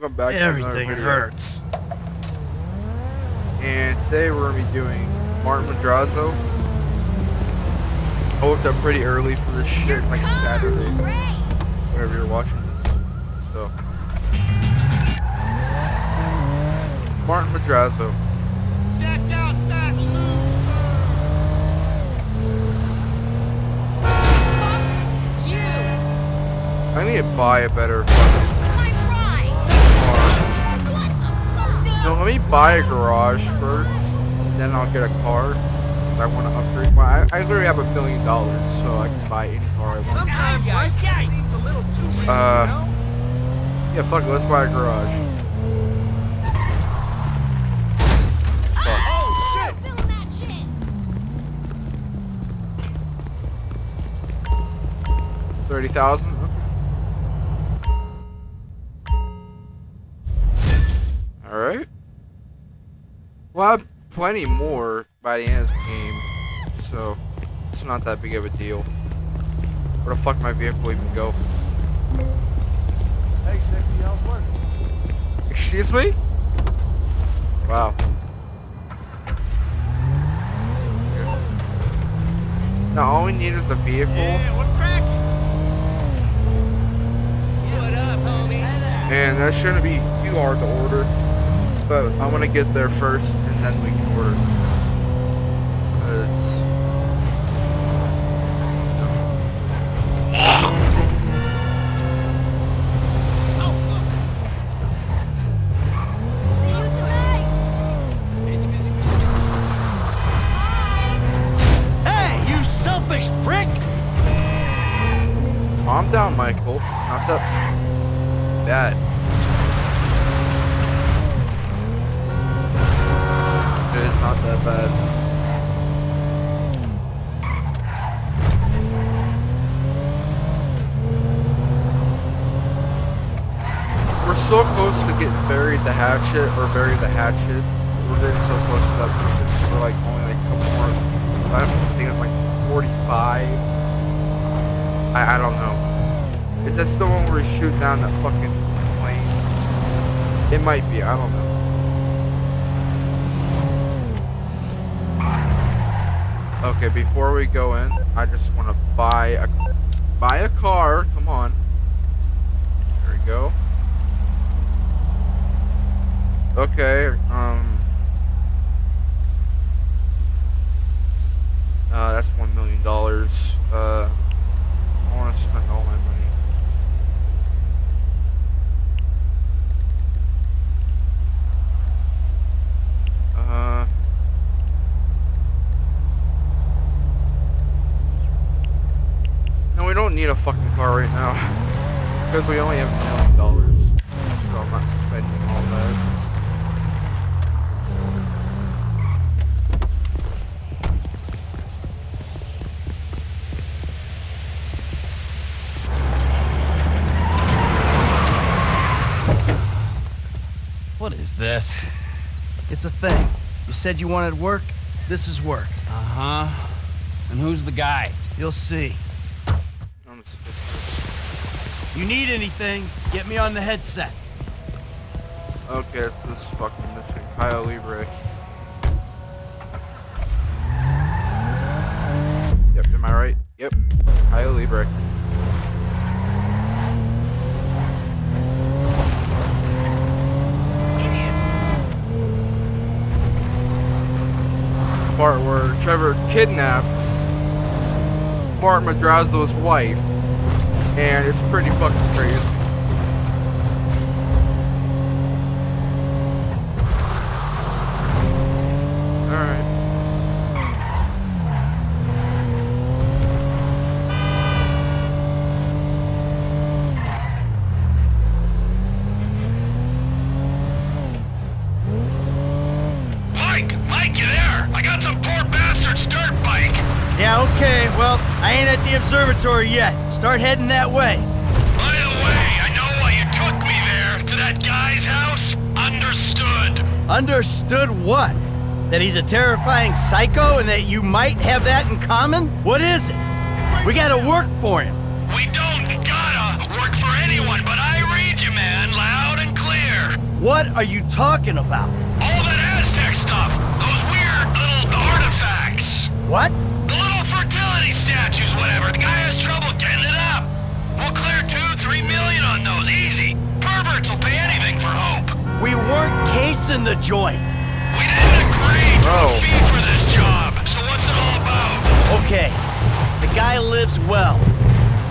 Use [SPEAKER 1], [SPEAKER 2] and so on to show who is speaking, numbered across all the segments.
[SPEAKER 1] welcome back to another
[SPEAKER 2] Everything
[SPEAKER 1] video.
[SPEAKER 2] hurts.
[SPEAKER 1] And today we're going to be doing Martin Madrazo. I woke up pretty early for this shit, like a Saturday, whenever you're watching this. So, Martin Madrazo.
[SPEAKER 3] Check out that loser! Fuck you!
[SPEAKER 1] I need to buy a better fucking
[SPEAKER 3] My pride!
[SPEAKER 1] car.
[SPEAKER 3] What the fuck?
[SPEAKER 1] No, let me buy a garage first, and then I'll get a car. Because I want to upgrade my. I literally have $1 million, so I can buy any car I want.
[SPEAKER 3] Sometimes life just seems a little too real, you know?
[SPEAKER 1] Yeah, fuck it, let's buy a garage. Fuck.
[SPEAKER 3] Oh, shit! Film that shit!
[SPEAKER 1] 30,000? Okay. Alright. We'll have plenty more by the end of the game, so it's not that big of a deal. Where the fuck my vehicle even go?
[SPEAKER 4] Hey, sexy, how's work?
[SPEAKER 1] Excuse me? Wow. Now all we need is the vehicle.
[SPEAKER 3] Yeah, what's cracking? What up, homie?
[SPEAKER 1] And that shouldn't be too hard to order. But I'm gonna get there first and then we can order. It's...
[SPEAKER 3] See you tonight! Busy, busy, busy.
[SPEAKER 2] Hey, you selfish prick!
[SPEAKER 1] Calm down, Michael. It's not that bad. It is not that bad. We're so close to getting buried the hatchet or bury the hatchet. We're getting so close to that mission. We're like only like a couple more. Last one I think is like 45. I don't know. Is that still when we're shooting down that fucking plane? It might be. I don't know. Okay, before we go in, I just want to buy a car. Come on. There we go. Okay, that's $1 million. I want to spend all my money. No, we don't need a fucking car right now. Because we only have $1 million. So I'm not spending all that.
[SPEAKER 2] What is this? It's a thing. You said you wanted work? This is work.
[SPEAKER 5] Uh-huh. And who's the guy?
[SPEAKER 2] You'll see.
[SPEAKER 1] I'm sick of this.
[SPEAKER 2] You need anything, get me on the headset.
[SPEAKER 1] Okay, it's this fucking mission. Cayo Libre. Yep, am I right? Yep. Cayo Libre. Part where Trevor kidnaps Martin Madrazo's wife, and it's pretty fucking crazy. Alright.
[SPEAKER 6] Mike, you there? I got some poor bastard's dirt bike.
[SPEAKER 2] Yeah, okay, well, I ain't at the observatory yet. Start heading that way.
[SPEAKER 6] By the way, I know why you took me there, to that guy's house. Understood.
[SPEAKER 2] Understood what? That he's a terrifying psycho and that you might have that in common? What is it? We gotta work for him.
[SPEAKER 6] We don't gotta work for anyone, but I read you, man, loud and clear.
[SPEAKER 2] What are you talking about?
[SPEAKER 6] All that Aztec stuff. Those weird little artifacts.
[SPEAKER 2] What?
[SPEAKER 6] The little fertility statues, whatever. The guy has trouble getting it up. We'll clear 2-3 million on those, easy. Perverts will pay anything for hope.
[SPEAKER 2] We weren't casing the joint.
[SPEAKER 6] We didn't agree to a
[SPEAKER 1] Bro.
[SPEAKER 6] fee for this job, so what's it all about?
[SPEAKER 2] Okay, the guy lives well.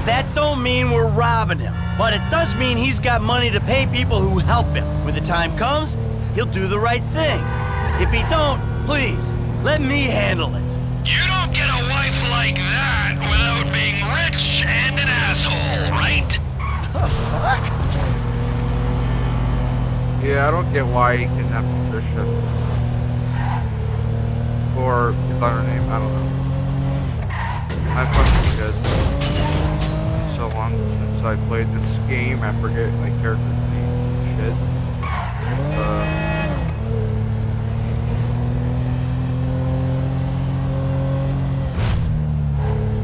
[SPEAKER 2] That don't mean we're robbing him, but it does mean he's got money to pay people who help him. When the time comes, he'll do the right thing. If he don't, please, let me handle it.
[SPEAKER 6] You don't get a wife like that without being rich and an asshole, right?
[SPEAKER 2] The fuck?
[SPEAKER 1] Yeah, I don't get why he kidnapped Patricia. Or his other name, I don't know. I fucking forget. It's so long since I played this game, I forget my character's name and shit.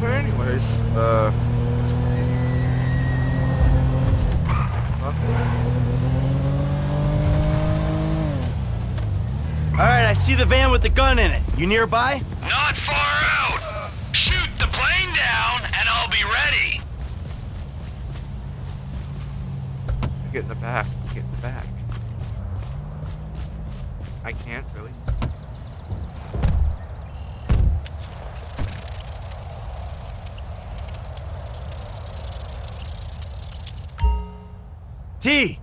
[SPEAKER 1] But anyways,
[SPEAKER 2] All right, I see the van with the gun in it. You nearby?
[SPEAKER 6] Not far out. Shoot the plane down, and I'll be ready.
[SPEAKER 1] get in the back. Get in the back. I can't really.
[SPEAKER 2] T,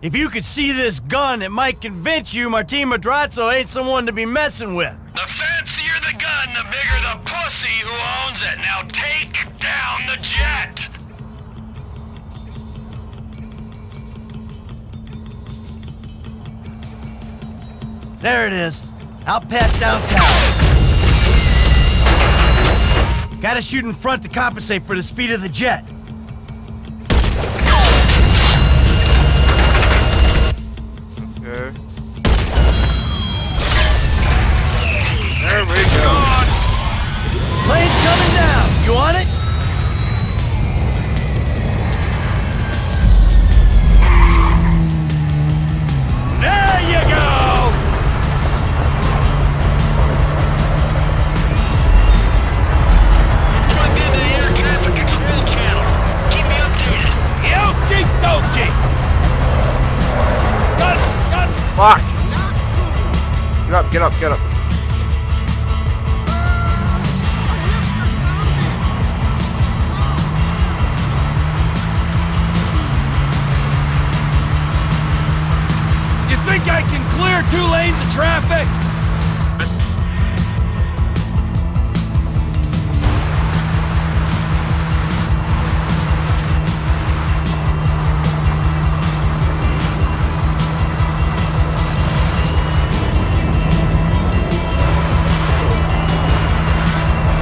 [SPEAKER 2] if you could see this gun, it might convince you Martin Madrazo ain't someone to be messing with.
[SPEAKER 6] The fancier the gun, the bigger the pussy who owns it. Now take down the jet.
[SPEAKER 2] There it is. Out past downtown. Gotta shoot in front to compensate for the speed of the jet.
[SPEAKER 1] Okay. There we go.
[SPEAKER 2] Plane's coming down. You on it? There you go!
[SPEAKER 6] Plugged into the air traffic control channel. Keep me updated.
[SPEAKER 2] Okie dokie! Gun!
[SPEAKER 1] Fuck! Get up, get up, get up.
[SPEAKER 2] You think I can clear 2 lanes of traffic?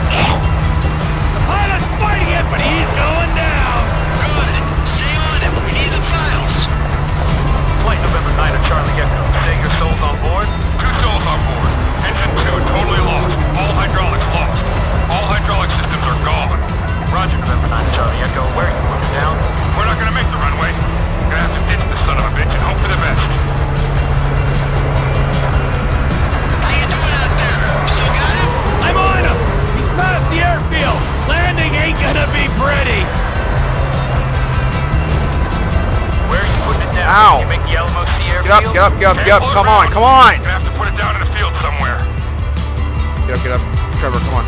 [SPEAKER 2] The pilot's fighting it, but he's going down!
[SPEAKER 6] Good. Stay on it. We need the files.
[SPEAKER 4] Flight November 9 at Charlie Echo. Say your souls on board? 2 souls on board. Engine 2 totally lost. All hydraulics lost. All hydraulic systems are gone. Roger, November 9 at Charlie Echo. Where are you moving down? We're not gonna make the runway. Gonna have to ditch the son of a bitch and hope for the best.
[SPEAKER 6] How you doing out there? Still got it?
[SPEAKER 2] I'm on him! He's past the airfield! Landing ain't gonna be pretty!
[SPEAKER 4] Where are you putting it down?
[SPEAKER 1] Ow.
[SPEAKER 4] Can you make the Alamo Sea
[SPEAKER 1] Get up,
[SPEAKER 4] airfield?
[SPEAKER 1] get up, get up,
[SPEAKER 4] Okay,
[SPEAKER 1] get up.
[SPEAKER 4] hold
[SPEAKER 1] Come
[SPEAKER 4] around.
[SPEAKER 1] on, come on!
[SPEAKER 4] Gonna have to put it down in a field somewhere.
[SPEAKER 1] Get up, get up. Trevor, come on.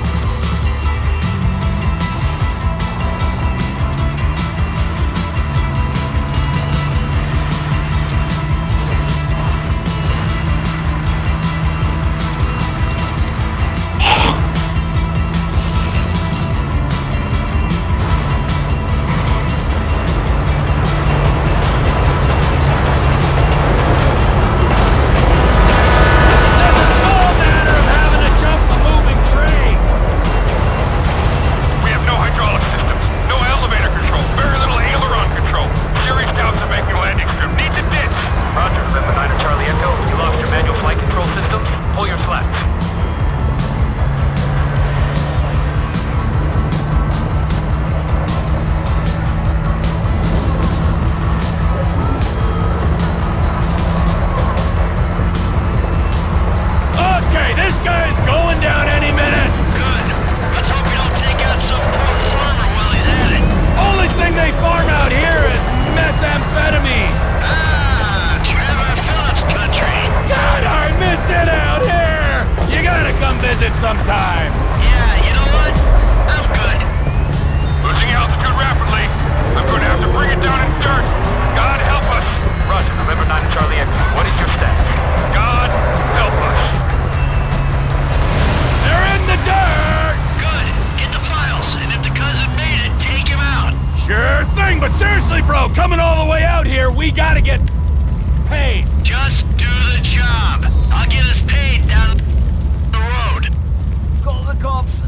[SPEAKER 2] There's a small matter of having to jump a moving train!
[SPEAKER 5] it sometimes.
[SPEAKER 6] Yeah, you know what? I'm good.
[SPEAKER 4] Losing altitude rapidly. I'm going to have to bring it down in dirt. God help us.
[SPEAKER 7] Roger, November 9 Charlie X. What is your status?
[SPEAKER 4] God help us.
[SPEAKER 5] They're in the dirt!
[SPEAKER 6] Good. Get the files, and if the cousin made it, take him out.
[SPEAKER 5] Sure thing, but seriously, bro, coming all the way out here, we gotta get paid.
[SPEAKER 6] Just do the job. I'll get us paid down the road.
[SPEAKER 2] Call the cops.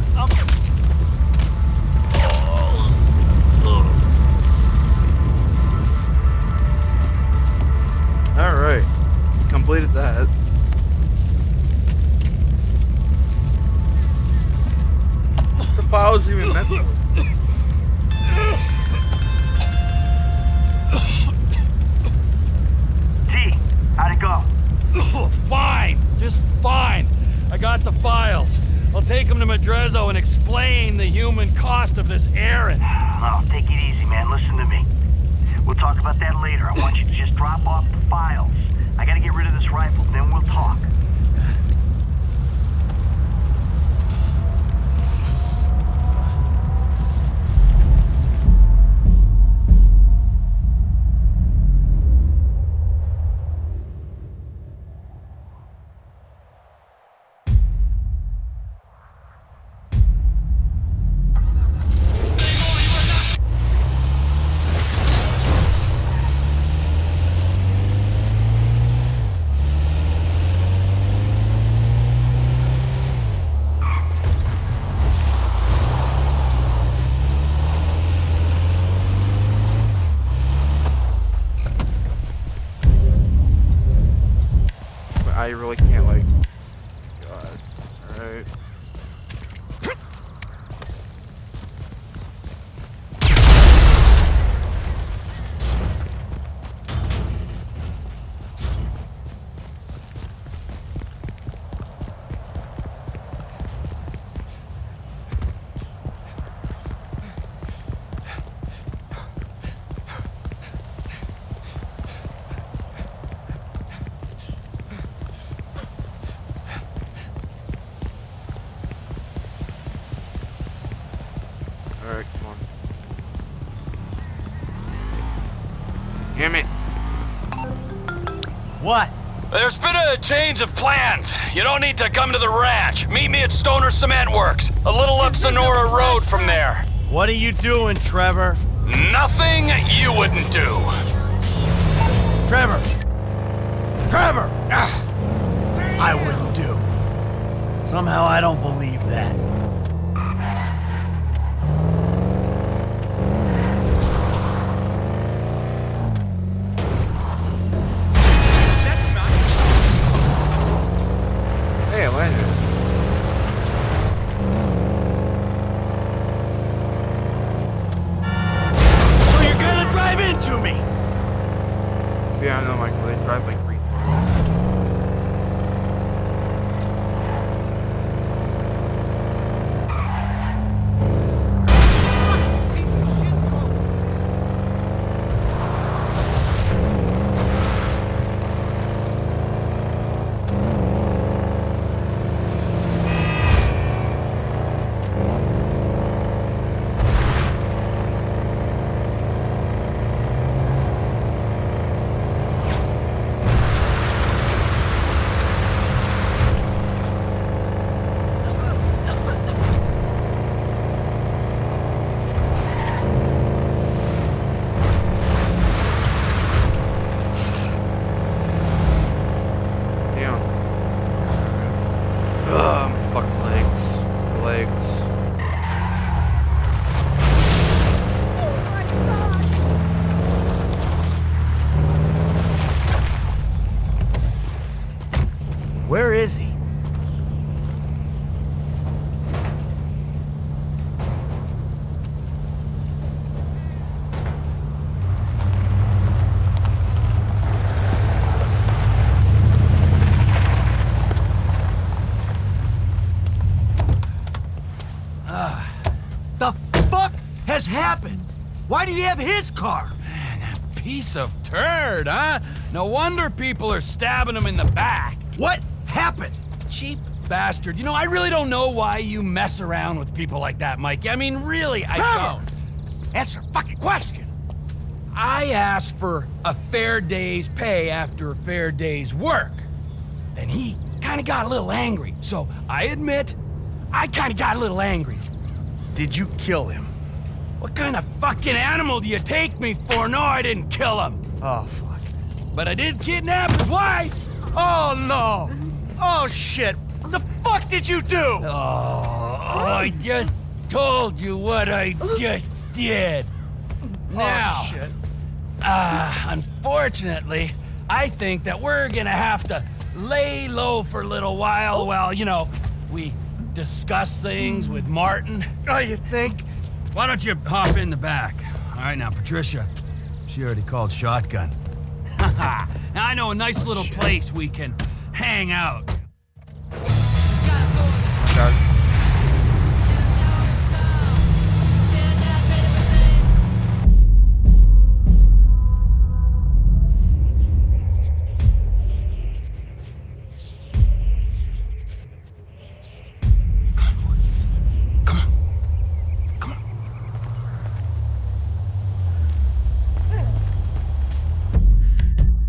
[SPEAKER 1] Alright. Completed that. What's the files even meant for?
[SPEAKER 2] T, how'd it go?
[SPEAKER 5] Fine, just fine. I got the files. I'll take them to Madrezzo and explain the human cost of this errand.
[SPEAKER 2] Oh, take it easy, man. Listen to me. We'll talk about that later. I want you to just drop off the files. I gotta get rid of this rifle, then we'll talk.
[SPEAKER 1] I really can't, like... God. Alright. Alright, come on. Damn it.
[SPEAKER 2] What?
[SPEAKER 5] There's been a change of plans. You don't need to come to the ranch. Meet me at Stoner Cement Works, a little up Sonora Road from there.
[SPEAKER 2] What are you doing, Trevor?
[SPEAKER 5] Nothing you wouldn't do.
[SPEAKER 2] Trevor! Trevor! I wouldn't do. Somehow I don't believe that.
[SPEAKER 1] Hey, I landed.
[SPEAKER 2] So you're gonna drive into me?
[SPEAKER 1] Yeah, I know, Michael. They drive like retards. Damn. Ugh, my fucking legs. My legs.
[SPEAKER 2] Where is he? The fuck has happened? Why did he have his car?
[SPEAKER 5] Man, that piece of turd, huh? No wonder people are stabbing him in the back.
[SPEAKER 2] What happened?
[SPEAKER 5] Cheap bastard. You know, I really don't know why you mess around with people like that, Mikey. I mean, really, I don't.
[SPEAKER 2] Answer a fucking question.
[SPEAKER 5] I asked for a fair day's pay after a fair day's work. Then he kind of got a little angry. So I admit, I kind of got a little angry.
[SPEAKER 2] Did you kill him?
[SPEAKER 5] What kind of fucking animal do you take me for? No, I didn't kill him.
[SPEAKER 2] Oh, fuck.
[SPEAKER 5] But I did kidnap his wife.
[SPEAKER 2] Oh, no. Oh, shit. What the fuck did you do?
[SPEAKER 5] Oh, I just told you what I just did. Now,
[SPEAKER 2] Oh, shit.
[SPEAKER 5] unfortunately, I think that we're gonna have to lay low for a little while while, you know, we discuss things with Martin.
[SPEAKER 2] Oh, you think?
[SPEAKER 5] Why don't you hop in the back? All right, now, Patricia, she already called shotgun. Now, I know a nice little place we can hang out.
[SPEAKER 1] God.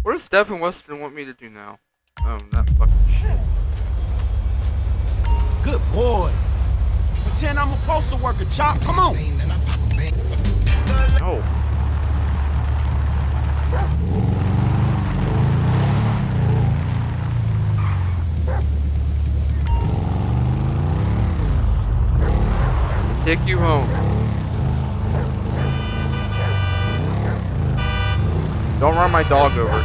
[SPEAKER 1] What does Stephen Weston want me to do now? That fucking shit.
[SPEAKER 8] Good boy. Pretend I'm a postal worker, Chop. Come on.
[SPEAKER 1] No. Take you home. Don't run my dog over.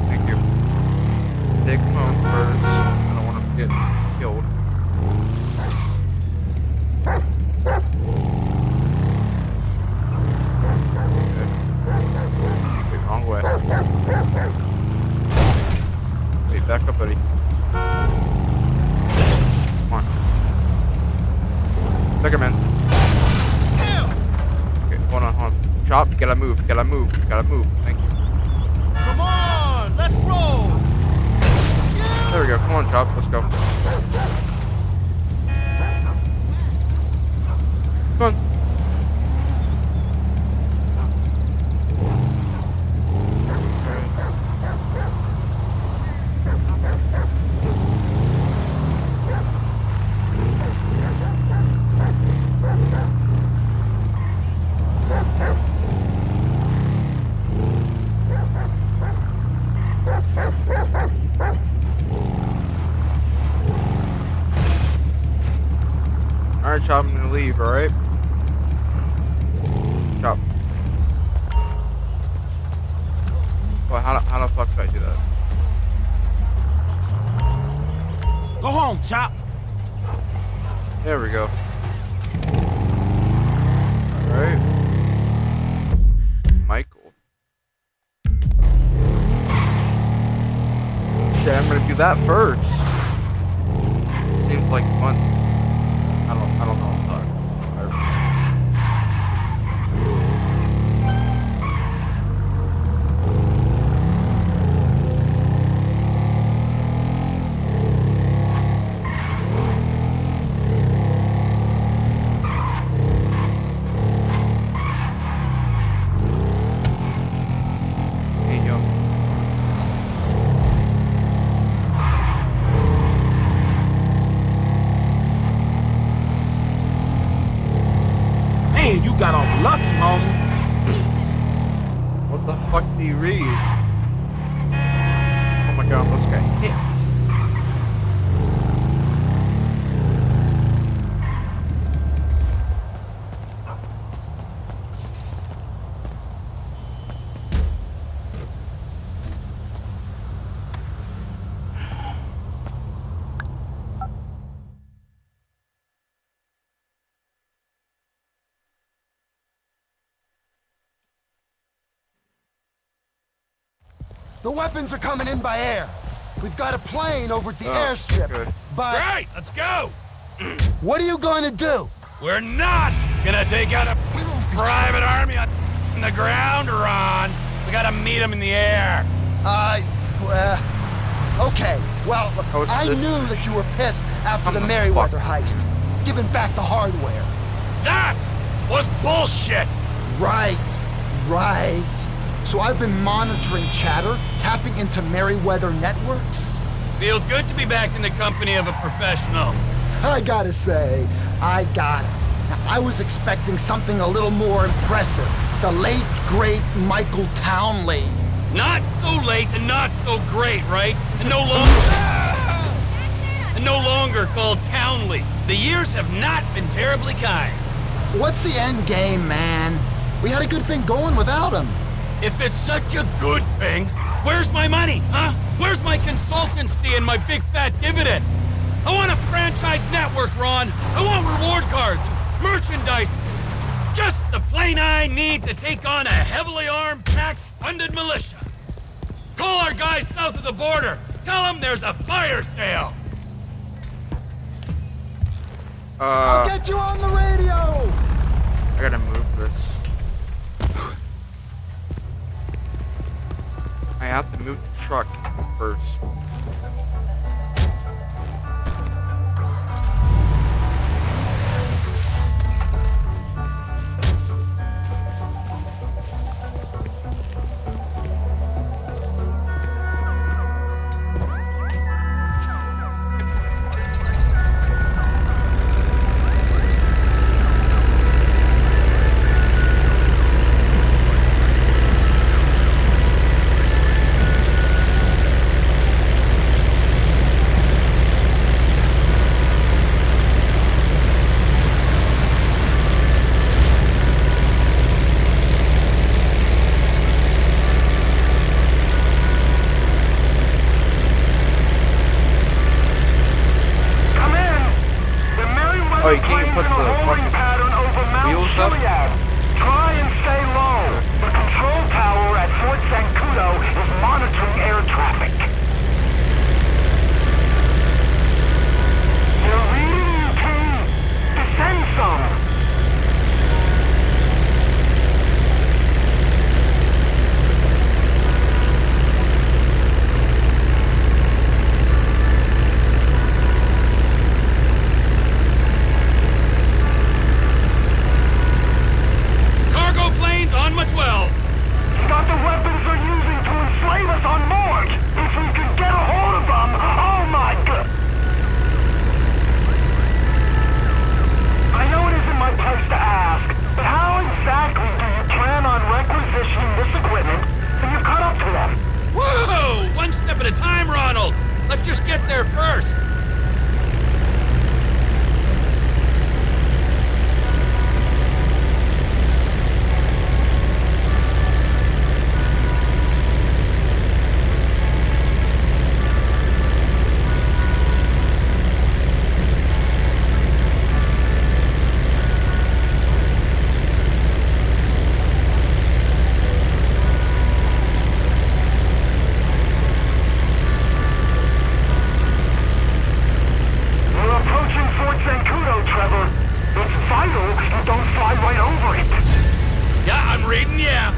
[SPEAKER 1] Thank you. Take him home first. I don't want him to get killed. Okay. Wait, wrong way. Wait, back up, buddy. Come on. Second man. Okay, hold on. Chop, gotta move. Thank you.
[SPEAKER 8] Come on. Let's roll.
[SPEAKER 1] There we go. Come on, Chop. Let's go. Come on. Alright, Chop, I'm gonna leave, alright? Chop. Well, how the fuck did I do that?
[SPEAKER 8] Go home, Chop.
[SPEAKER 1] There we go. Alright. Michael. Shit, I'm gonna do that first. Seems like fun. I don't know. Hey, yo.
[SPEAKER 8] Man, you got off lucky, homie.
[SPEAKER 1] What the fuck do you read? Oh my god, this guy hits.
[SPEAKER 9] The weapons are coming in by air. We've got a plane over at the
[SPEAKER 1] Oh,
[SPEAKER 9] airstrip.
[SPEAKER 1] good.
[SPEAKER 9] But
[SPEAKER 5] Right, let's go.
[SPEAKER 9] what are you going to do?
[SPEAKER 5] We're not gonna take out a private army on the ground, Ron. We gotta meet them in the air.
[SPEAKER 9] Well, Okay, well,
[SPEAKER 1] was
[SPEAKER 9] I
[SPEAKER 1] this-
[SPEAKER 9] knew that you were pissed after the
[SPEAKER 1] Come the
[SPEAKER 9] Merryweather
[SPEAKER 1] fuck.
[SPEAKER 9] heist. Giving back the hardware.
[SPEAKER 5] That was bullshit!
[SPEAKER 9] Right. So I've been monitoring chatter, tapping into Merryweather networks.
[SPEAKER 5] Feels good to be back in the company of a professional.
[SPEAKER 9] I gotta say, I got it. Now, I was expecting something a little more impressive. The late, great Michael Townley.
[SPEAKER 5] Not so late and not so great, right? And no longer called Townley. The years have not been terribly kind.
[SPEAKER 9] What's the end game, man? We had a good thing going without him.
[SPEAKER 5] If it's such a good thing, where's my money, huh? Where's my consultancy and my big fat dividend? I want a franchise network, Ron. I want reward cards and merchandise. Just the plane I need to take on a heavily armed, tax-funded militia. Call our guys south of the border. Tell them there's a fire sale.
[SPEAKER 9] I'll get you on the radio!
[SPEAKER 1] I gotta move this. I have to move the truck first. Oh, you can't put the fucking wheels up?
[SPEAKER 6] Try and stay low. The control tower at Fort Zancudo is monitoring air traffic. You're reading, you team. Descend some.
[SPEAKER 5] Cargo planes on my 12.
[SPEAKER 6] Got the weapons they're using to enslave us on board. If we could get a hold of them, oh my god. I know it isn't my place to ask, but how exactly do you plan on requisitioning this equipment when you cut up to them?
[SPEAKER 5] Whoa! One step at a time, Ronald. Let's just get there first.
[SPEAKER 6] We're approaching Fort Zancudo, Trevor. It's vital you don't fly right over it.
[SPEAKER 5] Yeah, I'm reading, yeah.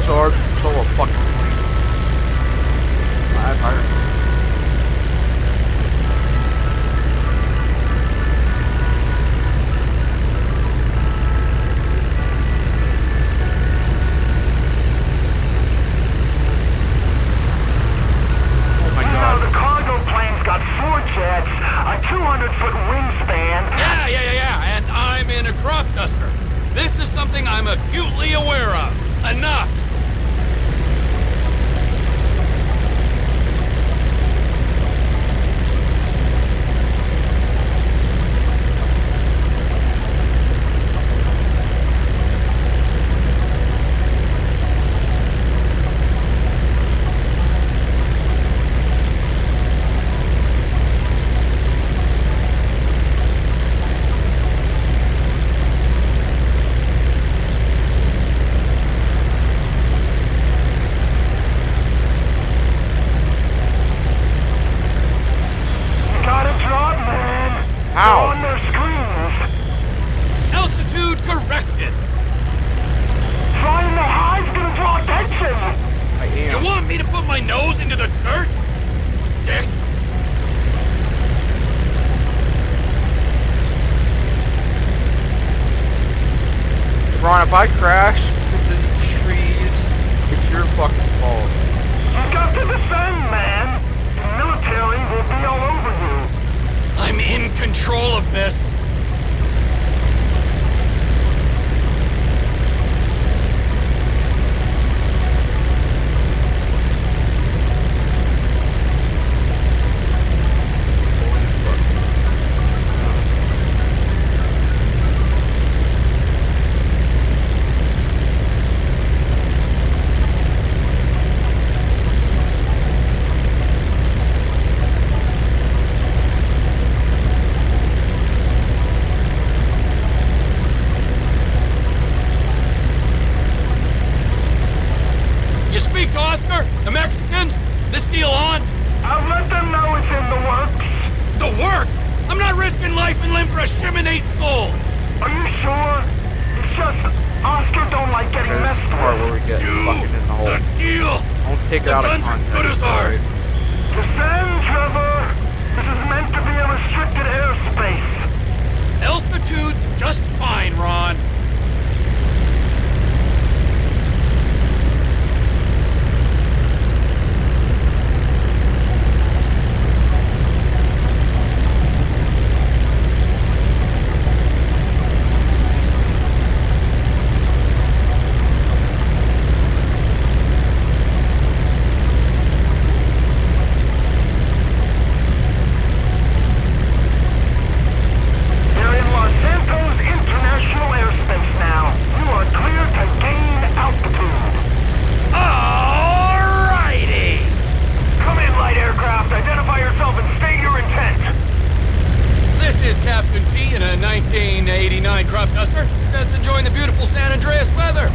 [SPEAKER 1] So hard to control a fucking plane. That's hard. Oh my
[SPEAKER 6] You know,
[SPEAKER 1] god.
[SPEAKER 6] the cargo plane's got 4 jets, a 200-foot wingspan.
[SPEAKER 5] Yeah, and I'm in a crop duster. This is something I'm acutely aware of. Enough.
[SPEAKER 6] You gotta drop, man.
[SPEAKER 1] How?
[SPEAKER 6] They're on their screens.
[SPEAKER 5] Altitude corrected.
[SPEAKER 6] flying that high is gonna draw attention.
[SPEAKER 1] I am.
[SPEAKER 5] You want me to put my nose into the dirt? Dick.
[SPEAKER 1] Ron, if I crash because of these trees, it's your fucking fault.
[SPEAKER 6] You got to descend, man. The military will be all over you.
[SPEAKER 5] I'm in control of this. The Mexicans? This deal on?
[SPEAKER 6] I'll let them know it's in the works.
[SPEAKER 5] The works? I'm not risking life and limb for a shimonate soul.
[SPEAKER 6] Are you sure? It's just Oscar don't like getting
[SPEAKER 1] Okay, this is
[SPEAKER 6] messed
[SPEAKER 1] the part
[SPEAKER 6] with.
[SPEAKER 1] where we get fucking in the hole.
[SPEAKER 5] The deal.
[SPEAKER 1] Don't take it
[SPEAKER 5] The
[SPEAKER 1] out of
[SPEAKER 5] guns are
[SPEAKER 1] context.
[SPEAKER 5] good as ours.
[SPEAKER 6] Descend, Trevor. This is meant to be a restricted airspace.
[SPEAKER 5] Altitude's just fine, Ron.
[SPEAKER 6] You're in Los Santos International Airspace now. You are clear to gain altitude.
[SPEAKER 5] Alrighty.
[SPEAKER 6] Come in, light aircraft. Identify yourself and state your intent.
[SPEAKER 5] This is Captain T in a 1989 crop duster. Just enjoying the beautiful San Andreas weather.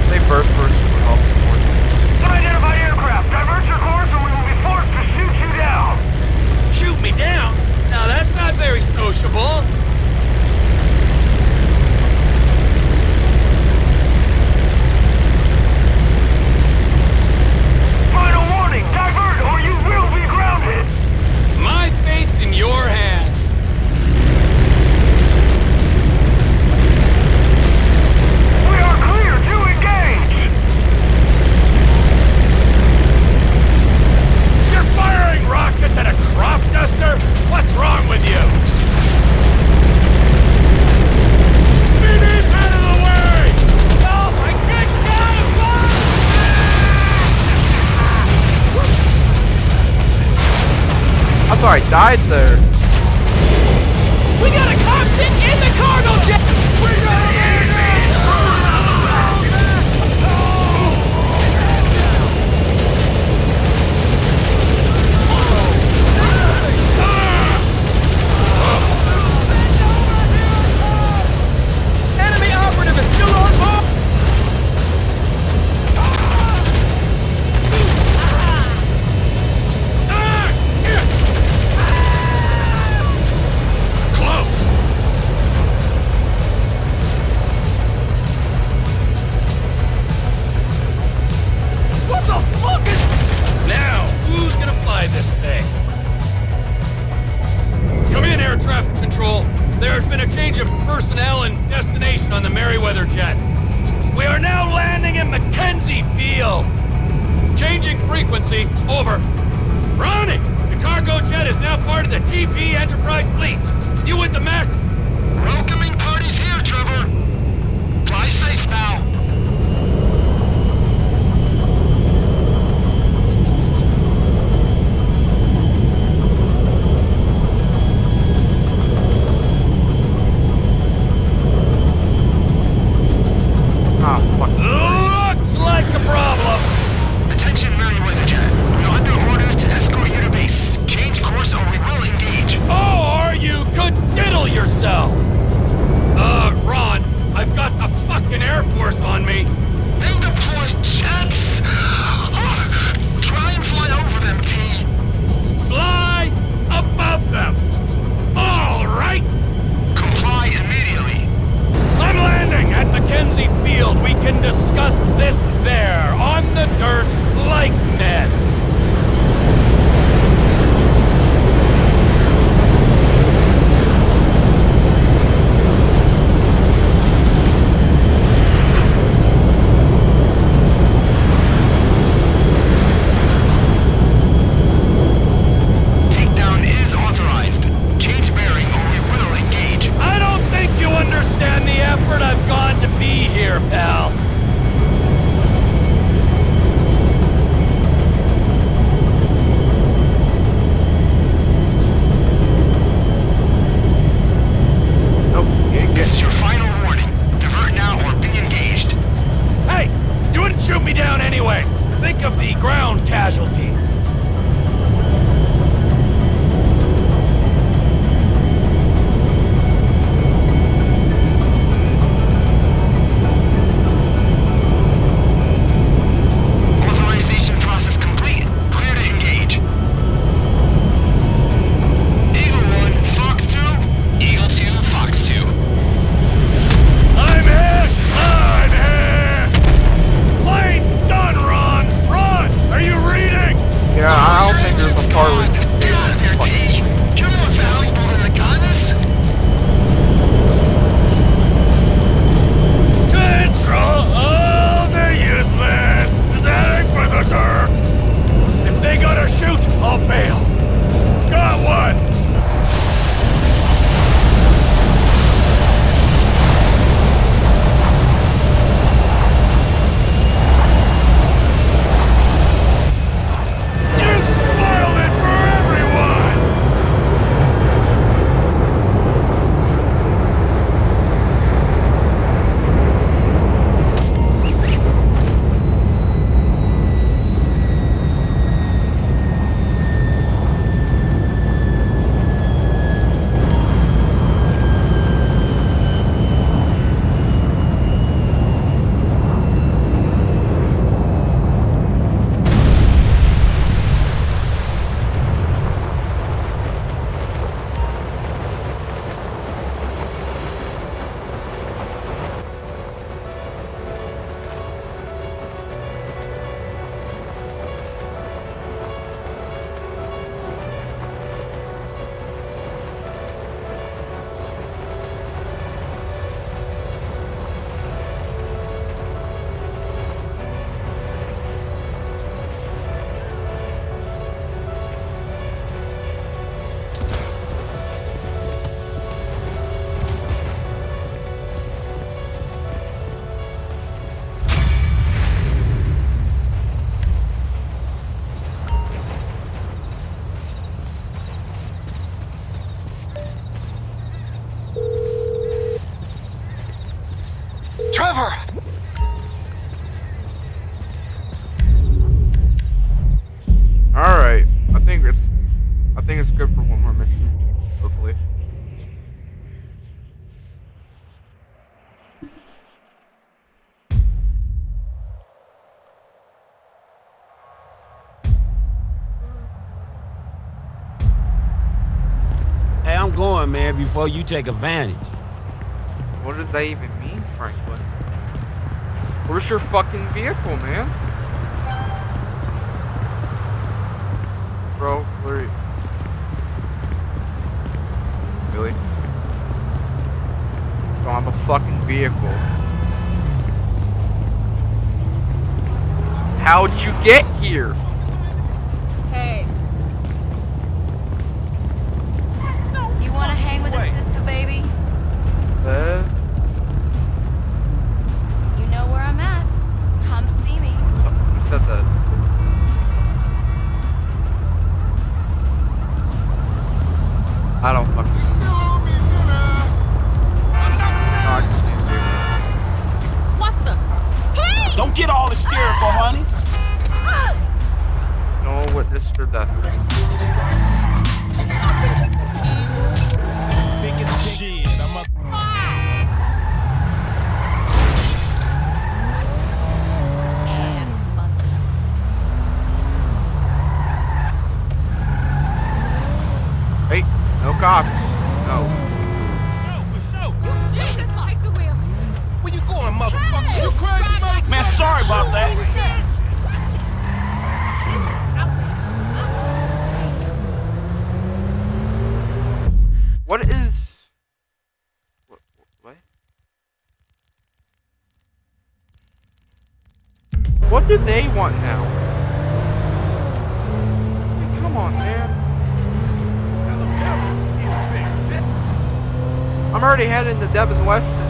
[SPEAKER 1] Say first person would help me more.
[SPEAKER 6] Unidentified aircraft. Divert your course or we will be forced to shoot you down.
[SPEAKER 5] Shoot me down? Now that's not very sociable.
[SPEAKER 6] Final warning. Divert or you will be grounded.
[SPEAKER 5] My fate's in your hands.
[SPEAKER 6] We are clear to engage.
[SPEAKER 5] You're firing rockets at a crop duster? What's wrong with you? BB's out of the way! Oh my
[SPEAKER 1] I thought I died there.
[SPEAKER 8] We got a cop sitting in the cargo jet! We got enemy operative is still on board!
[SPEAKER 5] Close!
[SPEAKER 8] What the fuck is...
[SPEAKER 5] Now, who's gonna fly this thing? Come in, air traffic control. There's been a change of personnel and destination on the Merryweather jet. We are now landing in Mackenzie Field. Changing frequency, over. Ronnie, the cargo jet is now part of the TP Enterprise fleet. You with the mech?
[SPEAKER 6] Welcoming parties here, Trevor. Fly safe now.
[SPEAKER 1] Ah, fuck.
[SPEAKER 5] Looks like a problem.
[SPEAKER 6] Attention, Merryweather jet. We are under orders to escort you to base. Change course or we will engage.
[SPEAKER 5] Or you could diddle yourself.
[SPEAKER 1] think it's good for one more mission, hopefully.
[SPEAKER 10] Hey, I'm going, man, before you take advantage.
[SPEAKER 1] What does that even mean, Franklin? Where's your fucking vehicle, man? Bro, where are you? Really? Don't have a fucking vehicle. How'd you get here?
[SPEAKER 3] Hey. You wanna hang with a sister, baby? You know where I'm at. Come see me.
[SPEAKER 1] Who said that? I don't fucking. You still owe me dinner. No, I just need to.
[SPEAKER 8] What the? Please!
[SPEAKER 10] Don't get all hysterical, honey.
[SPEAKER 1] No witness for death.
[SPEAKER 10] Shit, I'm a...
[SPEAKER 1] Hey, no cops. No.
[SPEAKER 3] You Jesus, take the wheel.
[SPEAKER 10] Where you going, motherfucker?
[SPEAKER 3] Hey!
[SPEAKER 10] You crazy,
[SPEAKER 3] Drive like
[SPEAKER 10] man, sorry about that.
[SPEAKER 1] What is... What? What do they want now? Hey, come on, man. I'm already heading to Devin Weston.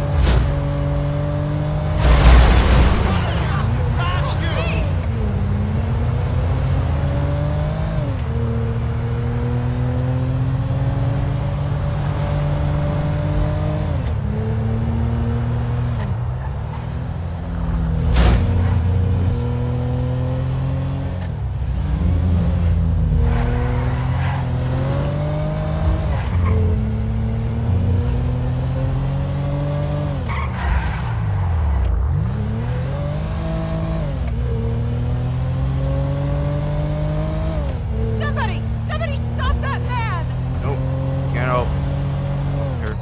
[SPEAKER 3] Somebody stop that man!
[SPEAKER 1] Nope. Can't help. Here.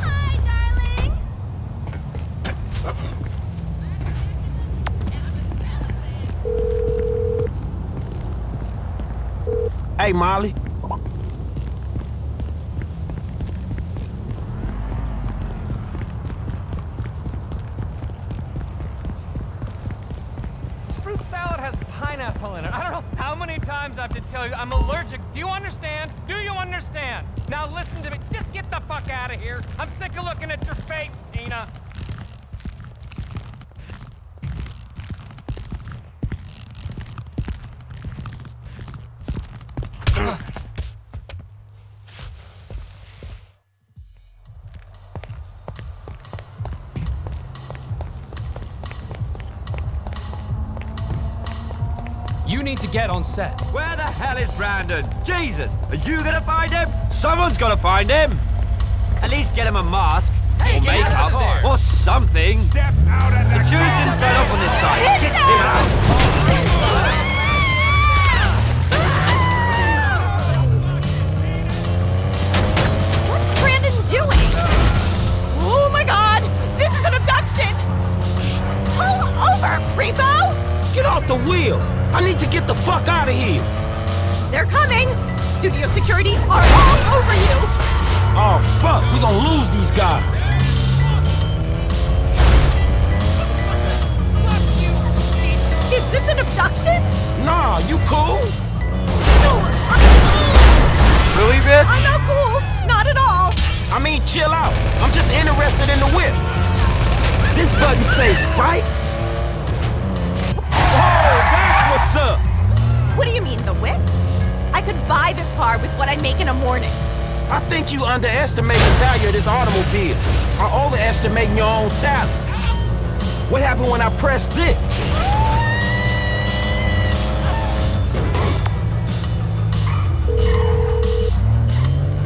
[SPEAKER 3] Hi, darling!
[SPEAKER 10] Hey, Molly.
[SPEAKER 11] Fruit salad has pineapple in it. I don't know how many times I have to tell you I'm allergic. Do you understand? Do you understand? Now listen to me. Just get the fuck out of here. I'm sick of looking at your face, Tina.
[SPEAKER 8] You need to get on set.
[SPEAKER 2] Where the hell is Brandon? Jesus! Are you gonna find him? Someone's gotta find him! At least get him a mask, or makeup, or something.
[SPEAKER 4] Step out of
[SPEAKER 2] The
[SPEAKER 4] the
[SPEAKER 2] jury's inside off on this guy. Get him out!
[SPEAKER 3] What's Brandon doing? Oh my god! This is an abduction! Pull over, creepo!
[SPEAKER 10] Get off the wheel. I need to get the fuck out of here.
[SPEAKER 3] They're coming! Studio security are all over you!
[SPEAKER 10] Oh, fuck. We gonna lose these guys.
[SPEAKER 3] Is this an abduction?
[SPEAKER 10] Nah, you cool?
[SPEAKER 1] Really, bitch?
[SPEAKER 3] I'm not cool! Not at all!
[SPEAKER 10] I mean, mean chill out? I'm just interested in the whip. This button says spikes? Oh, that's what's up.
[SPEAKER 3] What do you mean, the whip? I could buy this car with what I make in a morning.
[SPEAKER 10] I think you underestimate the value of this automobile. Or overestimating your own talent. What happened when I pressed this?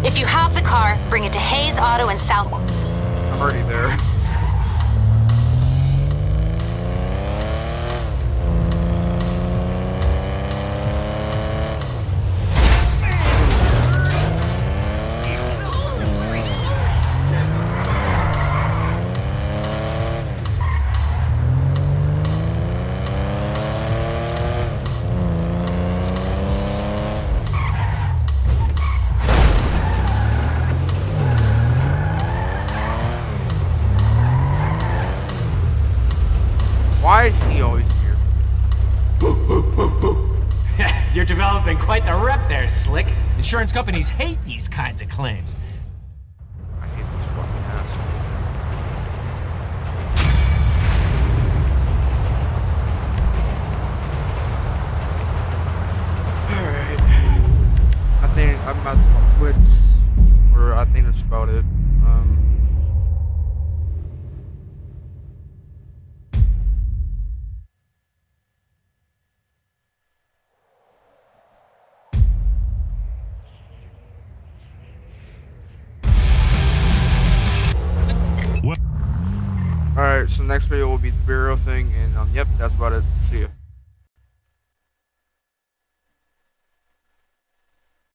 [SPEAKER 12] If you have the car, bring it to Hayes Auto in South.
[SPEAKER 1] I'm already there. Why is he always here?
[SPEAKER 11] You're developing quite the rep there, Slick. Insurance companies hate these kinds of claims.
[SPEAKER 1] I hate this fucking asshole. Alright. I think I'm at my wits, or I think that's about it. Alright, so next video will be the Bureau thing, and yep, that's about it. See ya.